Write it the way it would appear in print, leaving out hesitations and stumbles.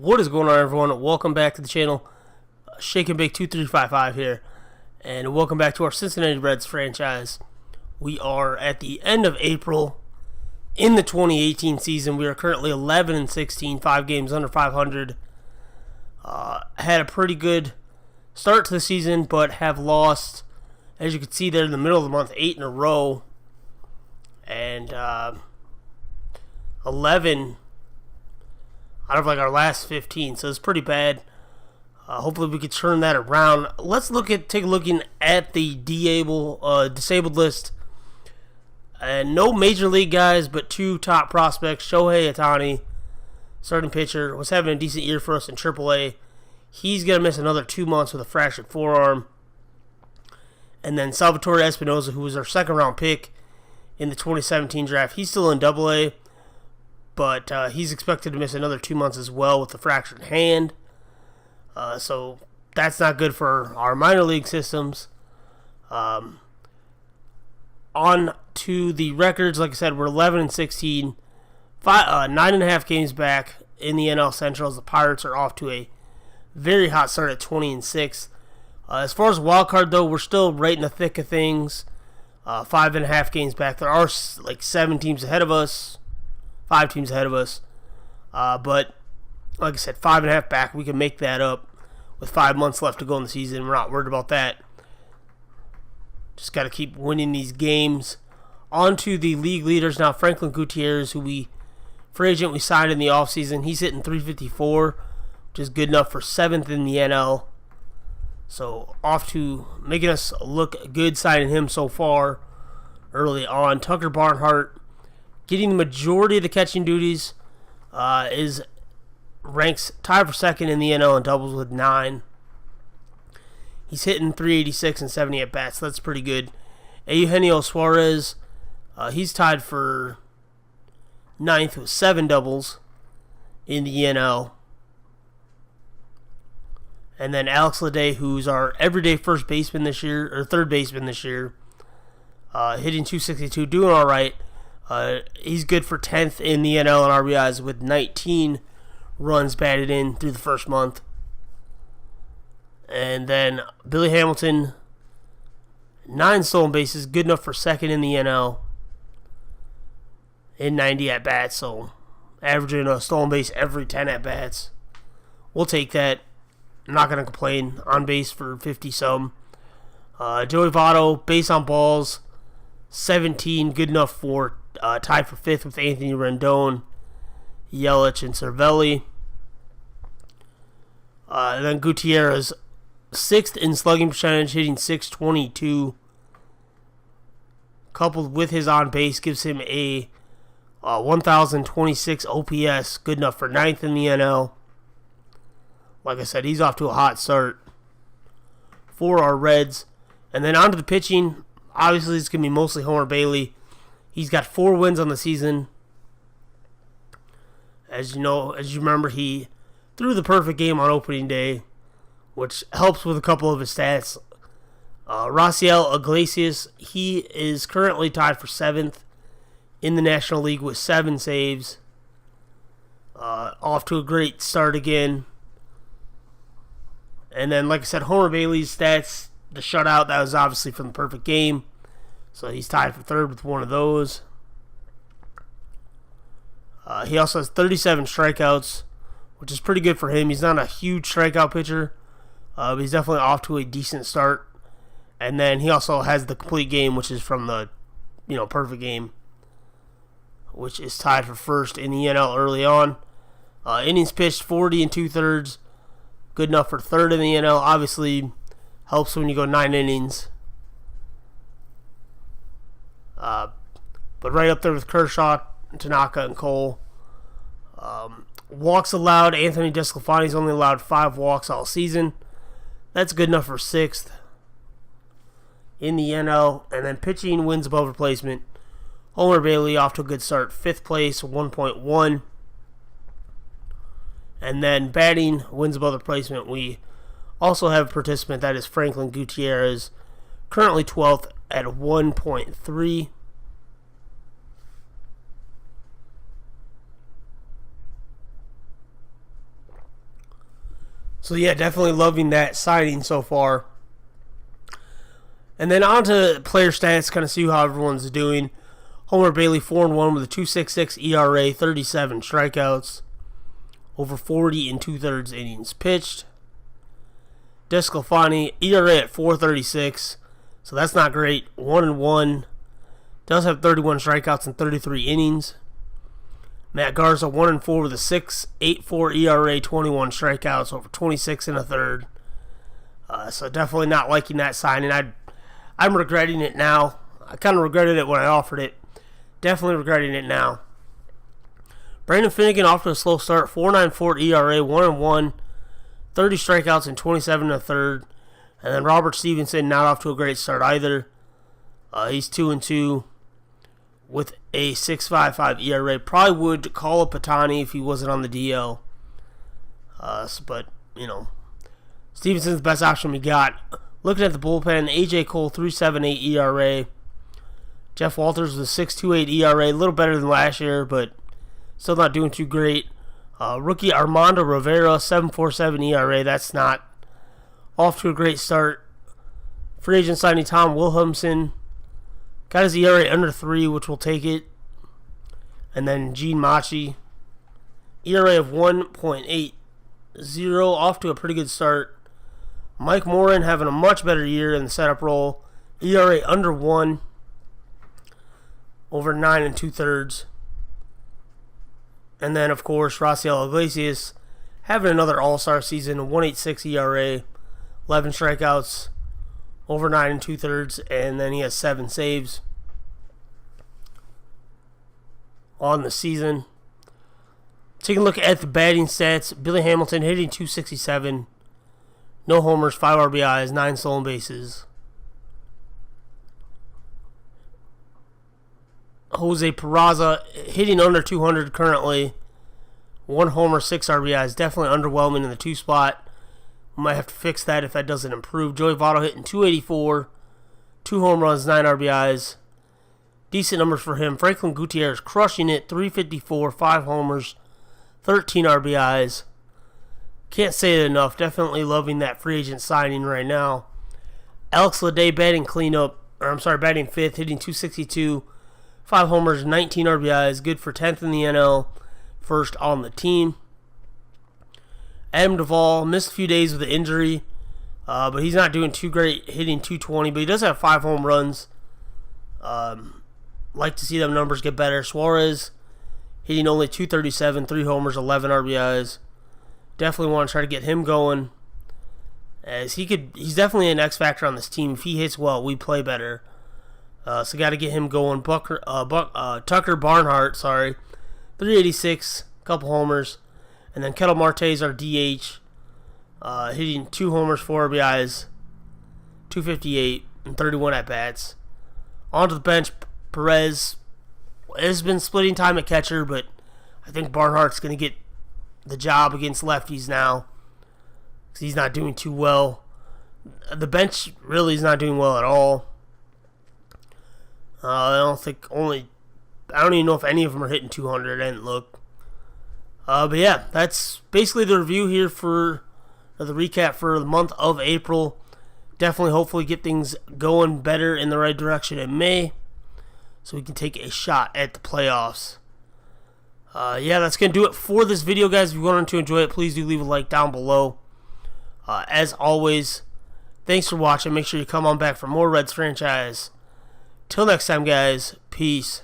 What is going on, everyone? Welcome back to the channel. Shake and Bake 2355 here, and welcome back to our Cincinnati Reds franchise. We are at the end of April in the 2018 season. We are currently 11-16, 5 games under 500. Had a pretty good start to the season, but have lost, as you can see there in the middle of the month, 8 in a row, and 11 out of our last 15, so it's pretty bad. Hopefully we can turn that around. Let's take a look at the disabled list. No major league guys, but 2 top prospects. Shohei Ohtani, starting pitcher, was having a decent year for us in AAA. He's going to miss another 2 months with a fractured forearm. And then Salvatore Espinosa, who was our second-round pick in the 2017 draft, he's still in AA. But he's expected to miss another 2 months as well with the fractured hand. So that's not good for our minor league systems. On to the records. Like I said, we're 11-16. 9.5 games back in the NL Central. The Pirates are off to a very hot start at 20-6. As far as wild card, though, we're still right in the thick of things. 5.5 games back. There are like 7 teams ahead of us. 5 teams ahead of us. But, like I said, 5.5 back. We can make that up with 5 months left to go in the season. We're not worried about that. Just got to keep winning these games. On to the league leaders now. Franklin Gutierrez, who free agent we signed in the offseason. He's hitting .354, which is good enough for 7th in the NL. So, off to making us look good signing him so far early on. Tucker Barnhart, getting the majority of the catching duties, ranks tied for second in the NL in doubles with 9. He's hitting .386 and 70 at bats. So that's pretty good. Eugenio Suarez, he's tied for 9th with 7 doubles in the NL. And then Alex Lede, who's our everyday first baseman this year, or third baseman this year, hitting .262, doing all right. He's good for 10th in the NL in RBIs with 19 runs batted in through the first month. And then Billy Hamilton, 9 stolen bases, good enough for 2nd in the NL in 90 at-bats, so averaging a stolen base every 10 at-bats. We'll take that. I'm not going to complain. On base for 50-some. Joey Votto, base on balls, 17, good enough for tied for 5th with Anthony Rendon, Yelich, and Cervelli. And then Gutierrez, 6th in slugging percentage, hitting .622. Coupled with his on base, gives him a 1,026 OPS, good enough for 9th in the NL. Like I said, he's off to a hot start for our Reds. And then on to the pitching. Obviously, it's going to be mostly Homer Bailey. He's got 4 wins on the season. As you remember, he threw the perfect game on opening day, which helps with a couple of his stats. Raciel Iglesias, he is currently tied for 7th in the National League with 7 saves. Off to a great start again. And then, like I said, Homer Bailey's stats, the shutout, that was obviously from the perfect game. So he's tied for 3rd with 1 of those. He also has 37 strikeouts, which is pretty good for him. He's not a huge strikeout pitcher, but he's definitely off to a decent start. And then he also has the complete game, which is from the perfect game, which is tied for 1st in the NL early on. Innings pitched 40 2/3, good enough for 3rd in the NL. Obviously, helps when you go 9 innings. But right up there with Kershaw, Tanaka, and Cole. Walks allowed, Anthony DeSclafani's only allowed 5 walks all season. That's good enough for 6th in the NL. And then pitching, wins above replacement. Homer Bailey off to a good start, 5th place, 1.1. And then batting, wins above replacement. We also have a participant, that is Franklin Gutierrez, currently 12th at 1.3. So yeah, definitely loving that signing so far. And then on to player stats, kind of see how everyone's doing. Homer Bailey 4-1 with a 2.66 ERA, 37 strikeouts, over 40 and 2/3 innings pitched. DeSclafani ERA at 4.36, so that's not great. 1-1, does have 31 strikeouts and 33 innings. Matt Garza 1-4 with a 6.84 ERA, 21 strikeouts, over 26 and a third. So definitely not liking that signing. I'm regretting it now. I kind of regretted it when I offered it. Definitely regretting it now. Brandon Finnegan off to a slow start. 4.94 ERA, 1-1, 30 strikeouts and 27 and a third. And then Robert Stevenson not off to a great start either. He's 2-2 with a 6.55 ERA. Probably would call up Patani if he wasn't on the DL. But, Stevenson's the best option we got. Looking at the bullpen, A.J. Cole, 3.78 ERA. Jeff Walters with a 6.28 ERA. A little better than last year, but still not doing too great. Rookie Armando Rivera, 7.47 ERA. That's not off to a great start. Free agent signing Tom Wilhelmson. Got his ERA under 3, which will take it. And then Gene Machi. ERA of 1.80, off to a pretty good start. Mike Morin having a much better year in the setup role. ERA under 1, over 9 and 2/3. And then, of course, Raciel Iglesias having another all-star season. 1.86 ERA, 11 strikeouts, over 9 and 2/3. And then he has 7 saves on the season. Taking a look at the batting stats. Billy Hamilton hitting .267. No homers, 5 RBIs, 9 stolen bases. Jose Peraza hitting under 200 currently. 1 homer, 6 RBIs. Definitely underwhelming in the 2 spot. Might have to fix that if that doesn't improve. Joey Votto hitting .284. 2 home runs, 9 RBIs. Decent numbers for him. Franklin Gutierrez crushing it. .354, 5 homers, 13 RBIs. Can't say it enough. Definitely loving that free agent signing right now. Alex Leday batting batting 5th, hitting .262, 5 homers, 19 RBIs. Good for 10th in the NL, first on the team. Adam Duvall missed a few days with an injury, but he's not doing too great, hitting .220, but he does have 5 home runs. Like to see them numbers get better. Suarez hitting only .237, 3 homers, 11 RBIs. Definitely want to try to get him going, as he's definitely an X factor on this team. If he hits well, we play better. So got to get him going. Tucker Barnhart, 386, couple homers, and then Ketel Marte's our DH, hitting 2 homers, 4 RBIs, 258, and 31 at bats. Onto the bench, Perez has been splitting time at catcher, but I think Barnhart's going to get the job against lefties now, because he's not doing too well. The bench really is not doing well at all. I don't even know if any of them are hitting 200. I didn't look. But yeah, that's basically the review here for the recap for the month of April. Definitely, hopefully, get things going better in the right direction in May, so we can take a shot at the playoffs. That's going to do it for this video, guys. If you wanted to enjoy it, please do leave a like down below. As always, thanks for watching. Make sure you come on back for more Reds franchise. Till next time, guys. Peace.